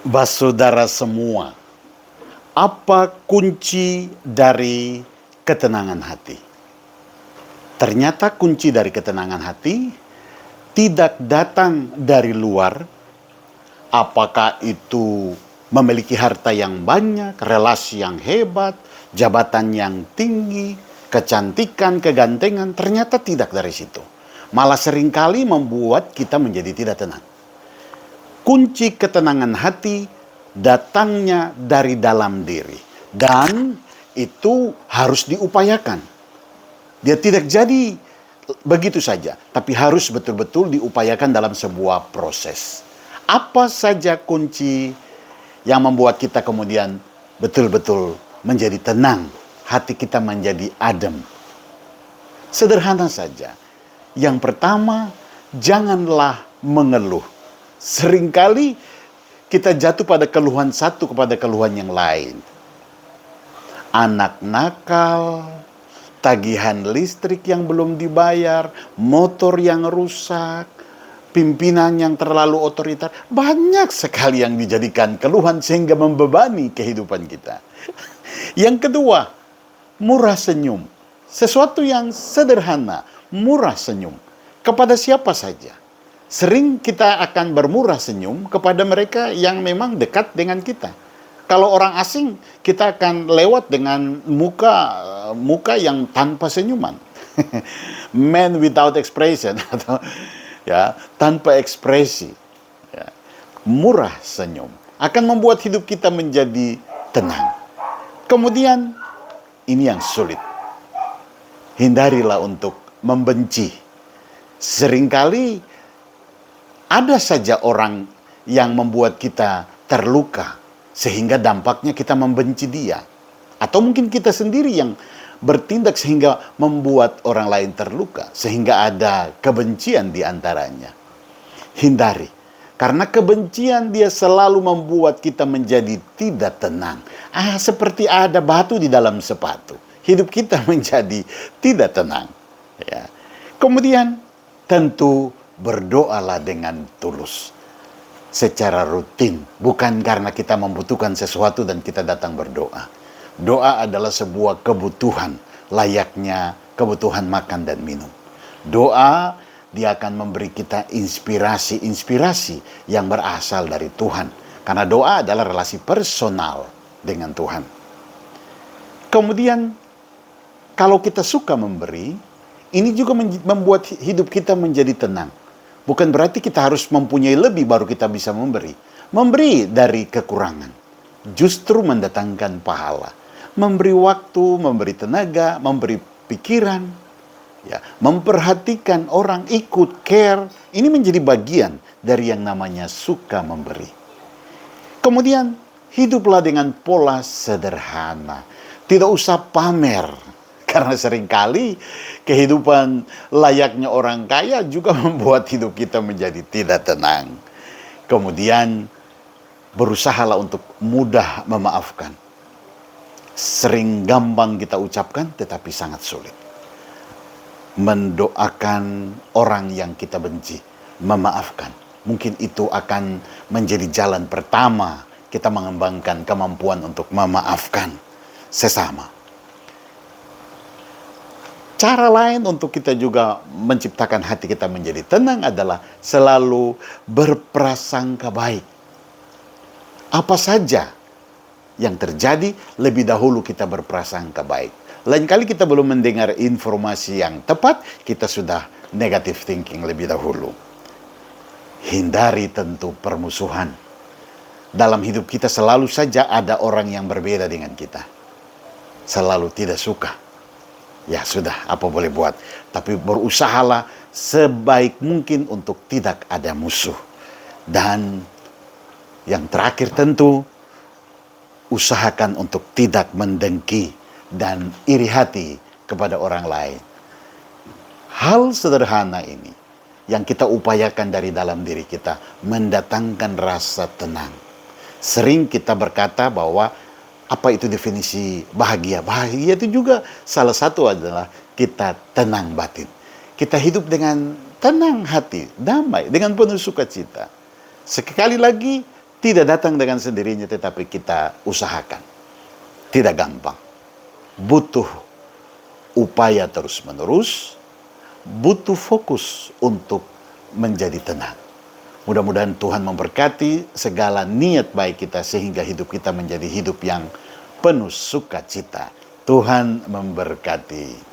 Saudara semua, apa kunci dari ketenangan hati? Ternyata kunci dari ketenangan hati tidak datang dari luar, apakah itu memiliki harta yang banyak, relasi yang hebat, jabatan yang tinggi, kecantikan, kegantengan. Ternyata tidak dari situ. Malah seringkali membuat kita menjadi tidak tenang. Kunci ketenangan hati datangnya dari dalam diri. Dan itu harus diupayakan. Dia tidak jadi begitu saja, tapi harus betul-betul diupayakan dalam sebuah proses. Apa saja kunci yang membuat kita kemudian betul-betul menjadi tenang, hati kita menjadi adem? Sederhana saja. Yang pertama, janganlah mengeluh. Seringkali kita jatuh pada keluhan satu kepada keluhan yang lain. Anak nakal, tagihan listrik yang belum dibayar, motor yang rusak, pimpinan yang terlalu otoriter. Banyak sekali yang dijadikan keluhan sehingga membebani kehidupan kita. Yang kedua, murah senyum. Sesuatu yang sederhana, murah senyum. Kepada siapa saja. Sering kita akan bermurah senyum kepada mereka yang memang dekat dengan kita. Kalau orang asing, kita akan lewat dengan muka yang tanpa senyuman. Man without expression, atau ya, tanpa ekspresi. Ya. Murah senyum akan membuat hidup kita menjadi tenang. Kemudian, ini yang sulit. Hindarilah untuk membenci. Seringkali ada saja orang yang membuat kita terluka, sehingga dampaknya kita membenci dia. Atau mungkin kita sendiri yang bertindak sehingga membuat orang lain terluka, sehingga ada kebencian di antaranya. Hindari. Karena kebencian dia selalu membuat kita menjadi tidak tenang. Seperti ada batu di dalam sepatu. Hidup kita menjadi tidak tenang. Ya. Kemudian tentu berdoalah dengan tulus. Secara rutin. Bukan karena kita membutuhkan sesuatu dan kita datang berdoa. Doa adalah sebuah kebutuhan. Layaknya kebutuhan makan dan minum. Doa, dia akan memberi kita inspirasi-inspirasi yang berasal dari Tuhan. Karena doa adalah relasi personal dengan Tuhan. Kemudian, kalau kita suka memberi, ini juga membuat hidup kita menjadi tenang. Bukan berarti kita harus mempunyai lebih baru kita bisa memberi. Memberi dari kekurangan justru mendatangkan pahala. Memberi waktu, memberi tenaga, memberi pikiran, ya, memperhatikan orang, ikut, care. Ini menjadi bagian dari yang namanya suka memberi. Kemudian hiduplah dengan pola sederhana. Tidak usah pamer. Karena seringkali kehidupan layaknya orang kaya juga membuat hidup kita menjadi tidak tenang. Kemudian berusahalah untuk mudah memaafkan. Sering gampang kita ucapkan tetapi sangat sulit. Mendoakan orang yang kita benci, memaafkan. Mungkin itu akan menjadi jalan pertama kita mengembangkan kemampuan untuk memaafkan sesama. Cara lain untuk kita juga menciptakan hati kita menjadi tenang adalah selalu berprasangka baik. Apa saja yang terjadi, lebih dahulu kita berprasangka baik. Lain kali kita belum mendengar informasi yang tepat, kita sudah negative thinking lebih dahulu. Hindari tentu permusuhan. Dalam hidup kita selalu saja ada orang yang berbeda dengan kita. Selalu tidak suka. Ya sudah, apa boleh buat. Tapi berusahalah sebaik mungkin untuk tidak ada musuh. Dan yang terakhir tentu, usahakan untuk tidak mendengki dan iri hati kepada orang lain. Hal sederhana ini yang kita upayakan dari dalam diri kita mendatangkan rasa tenang. Sering kita berkata bahwa apa itu definisi bahagia? Bahagia itu juga salah satu adalah kita tenang batin. Kita hidup dengan tenang hati, damai, dengan penuh sukacita. Sekali lagi, tidak datang dengan sendirinya, tetapi kita usahakan. Tidak gampang. Butuh upaya terus-menerus, butuh fokus untuk menjadi tenang. Mudah-mudahan Tuhan memberkati segala niat baik kita sehingga hidup kita menjadi hidup yang penuh sukacita. Tuhan memberkati.